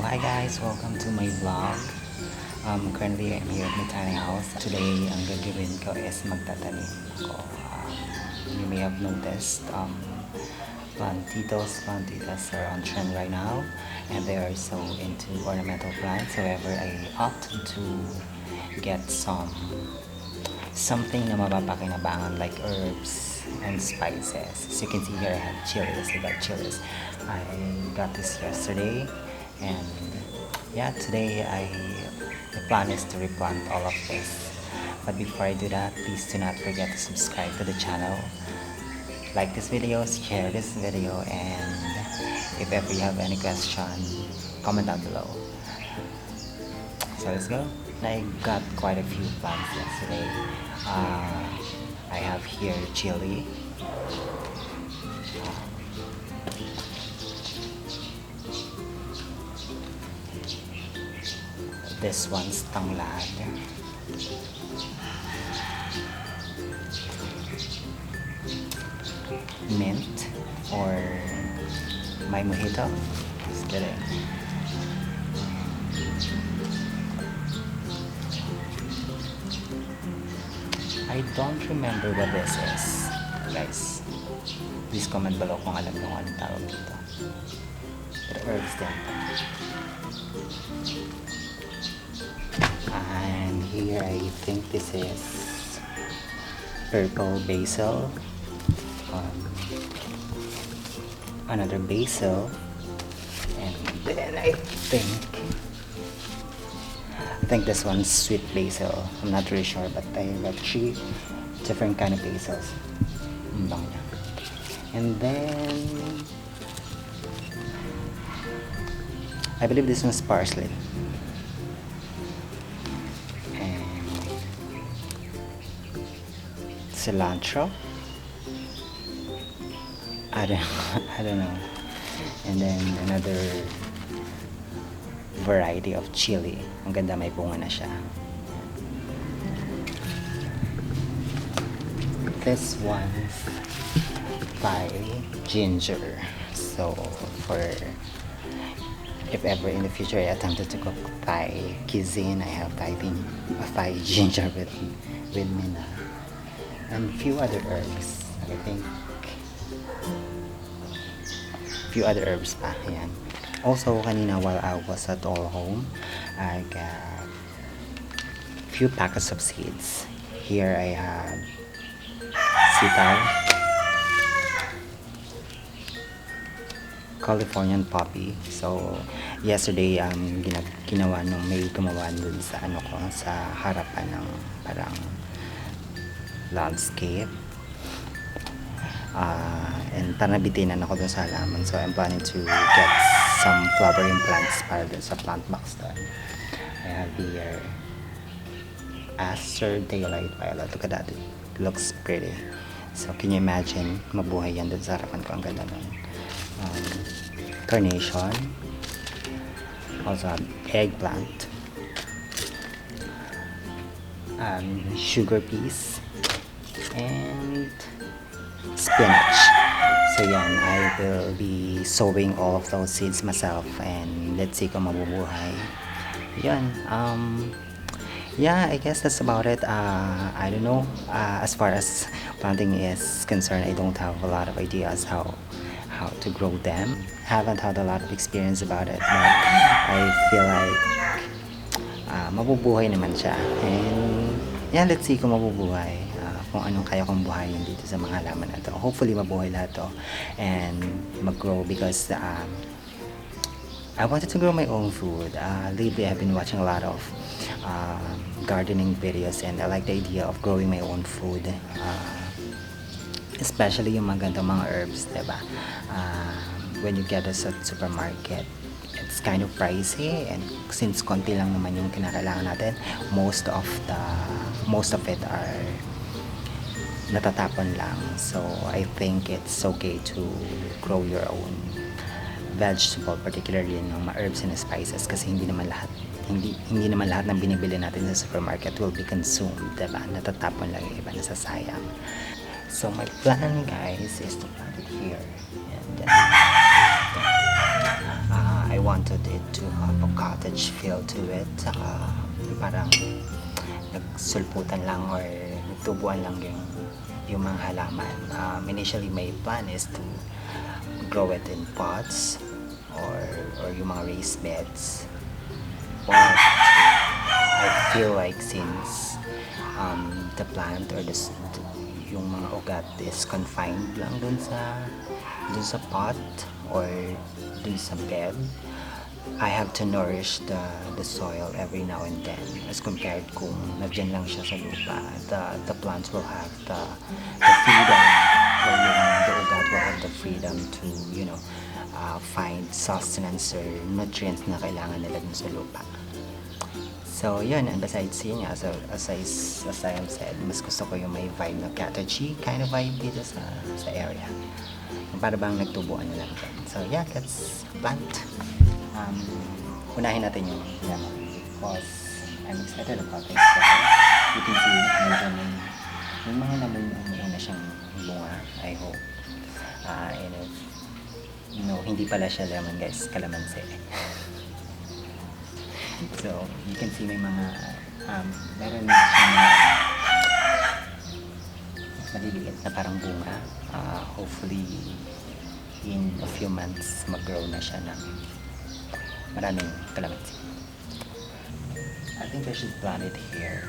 Hi guys, welcome to my vlog. Currently I'm here at my tiny house. Today ang gagawin ko is magtatanim ako. You may have noticed plantitas are on trend right now, and they are so into ornamental plants. However, I opted to get something na mapapakinabangan like herbs and spices. As you can see here, I have chilies. I got chilies. I got this yesterday, and yeah, today the plan is to replant all of this. But before I do that, please do not forget to subscribe to the channel, like this video, share this video, and if ever you have any question, comment down below. So let's go. I got quite a few plants yesterday. I have here chili. This one's tanglad. Mint or my mojito. Just kidding. I don't remember what this is, guys. Please comment below kung alam nyo anong tawag dito. But herbs din. And here I think this is purple basil. Another basil, and then I think this one's sweet basil. I'm not really sure, but I got 3 different kind of basils. And then I believe this one's parsley. And cilantro. I don't know. And then another variety of chili. Ang ganda, may bunga na siya. This one's Thai ginger. So for if ever in the future I attempted to cook Thai cuisine, I have Thai ginger with me na. And few other herbs. I think few other herbs pa. Ayan. Also, kanina while I was at all home, I got few packets of seeds. Here I have sitaw, Californian poppy. So, yesterday, ginawa nung may gumawa dun sa sa harapan ng parang landscape. And tanabitinan ako dun sa halaman, so I'm planning to get some flowering plants para dun sa plant box doon. I have here Aster Daylight Violet. Look at that, it looks pretty. So can you imagine, mabuhay yan dun sa harapan ko. Ang ganda nun. Carnation, also eggplant, sugar peas, and spinach. So yan, I will be sowing all of those seeds myself, and let's see kung mabubuhay. Yan, yeah, I guess that's about it. I don't know, as far as planting is concerned, I don't have a lot of ideas how to grow them. Haven't had a lot of experience about it, but I feel like mabubuhay naman siya. And yeah, let's see kung mabubuhay. Kung anong kaya kong buhayin dito sa mga halaman na to. Hopefully mabuhay lahat to and mag-grow, because I wanted to grow my own food. Lately I've been watching a lot of gardening videos, and I like the idea of growing my own food, especially yung magandang mga herbs, diba? When you get this at supermarket, it's kind of pricey, and since konti lang naman yung kinakailangan natin, most of it are natatapon lang. So I think it's okay to grow your own vegetable, particularly ng mga herbs and spices, kasi hindi naman lahat ng binibili natin sa supermarket will be consumed, diba? Natatapon lang yung iba, nasasayang. So my plan, guys, is to plant it here, and then wanted it to have a cottage feel to it. Saka parang nagsulputan lang or nagtubuan lang yung mga halaman. Initially, my plan is to grow it in pots or yung mga raised beds. But I feel like since the plant or yung mga ugat is confined lang dun sa pot or dun sa bed, I have to nourish the soil every now and then, as compared kung nandyan lang siya sa lupa. The plants will have the freedom, or the ugat will have the freedom to find sustenance or nutrients na kailangan nila dun sa lupa. So yun, and besides yun nga, so as I have said, mas gusto ko yung may vibe na cottagey kind of vibe dito sa area. Para bang nagtubuan na lang dyan. So yeah, let's plant. Unahin natin yung lemon because I'm excited about this. So, you can see may mga namumunga na siyang bunga, I hope. And if, hindi pala siya lemon guys, kalamansi. So, you can see may mga, meron na siyang maliliit na parang bunga. Hopefully, in a few months, mag-grow na siya ng maraming kalamansi. I think I should plant it here.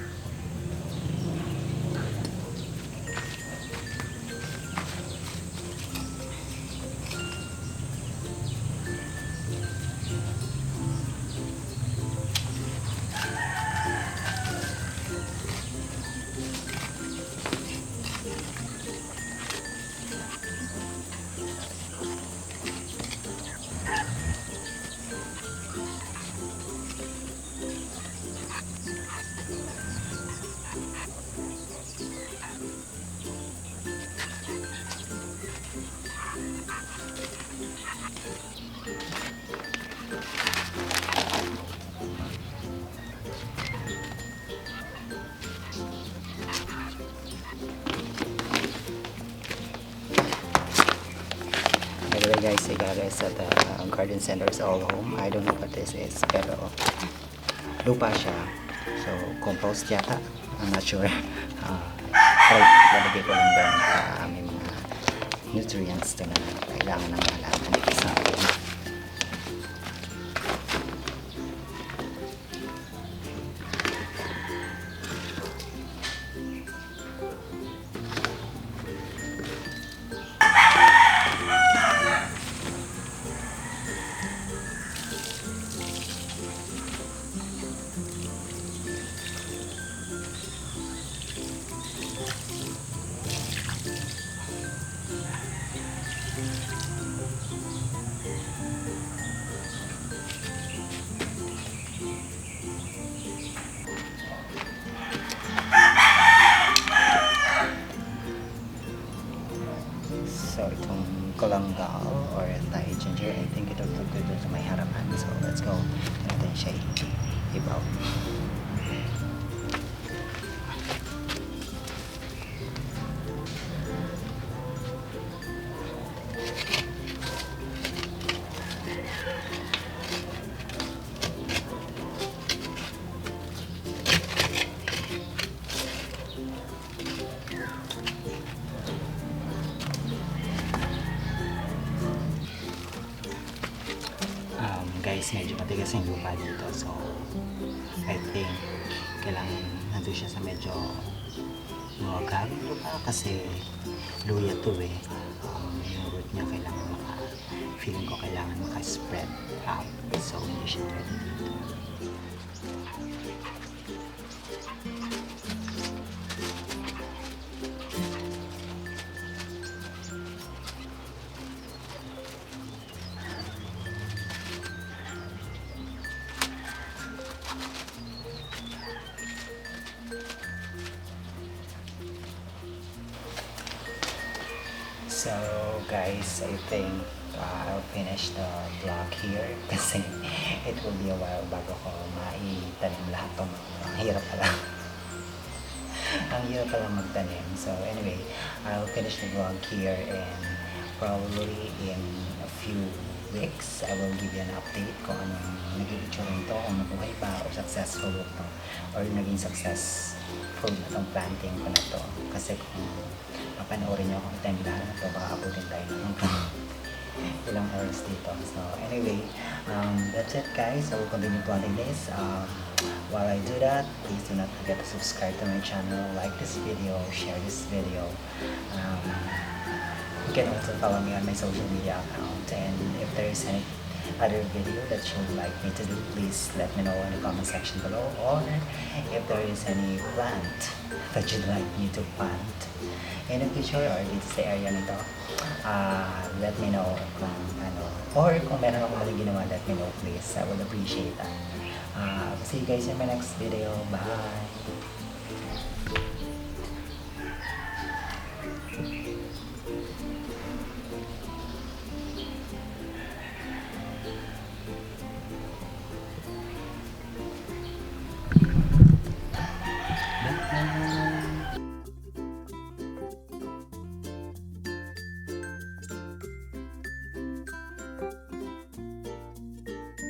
Guys, I got this at the garden centers all home. I don't know what this is, pero lupa siya. So, compost yata. I'm not sure. Pero lalagay ko lang doon. May mga nutrients na kailangan ng halaman dito sa akin. So, itong kolanggal or Thai ginger, I think it'll look good sa may harapan. So, let's go. Natin siya ibaw. Guys, medyo matigas yung lupa dito, so I think kailangan nandun siya sa medyo luwag lupa kasi luya to eh. Yung root niya kailangan feeling ko kailangan maka-spread out, so hindi siya ready dito. So guys, I think I'll finish the vlog here kasi it will be a while bago ko maitanim lahat ng ang hirap pala. Ang hirap pala magtanim. So anyway, I'll finish the vlog here and probably in a few weeks, I will give you an update kung anong naging itsura nito, kung nabuhay ba or successful ito or naging successful na itong planting ko na to. Kasi kung mapanoorin nyo akong time na ito, baka abutin tayo ng ilang hours dito. So anyway, that's it guys. I will continue planting this. While I do that, please do not forget to subscribe to my channel, like this video, share this video. You can also follow me on my social media account, and if there is any other video that you would like me to do, please let me know in the comment section below, or if there is any plant that you'd like me to plant in the future or dito sa area nito, let me know kung ano, or kung meron akong maling ginawa, let me know please. I would appreciate that. See you guys in my next video. Bye!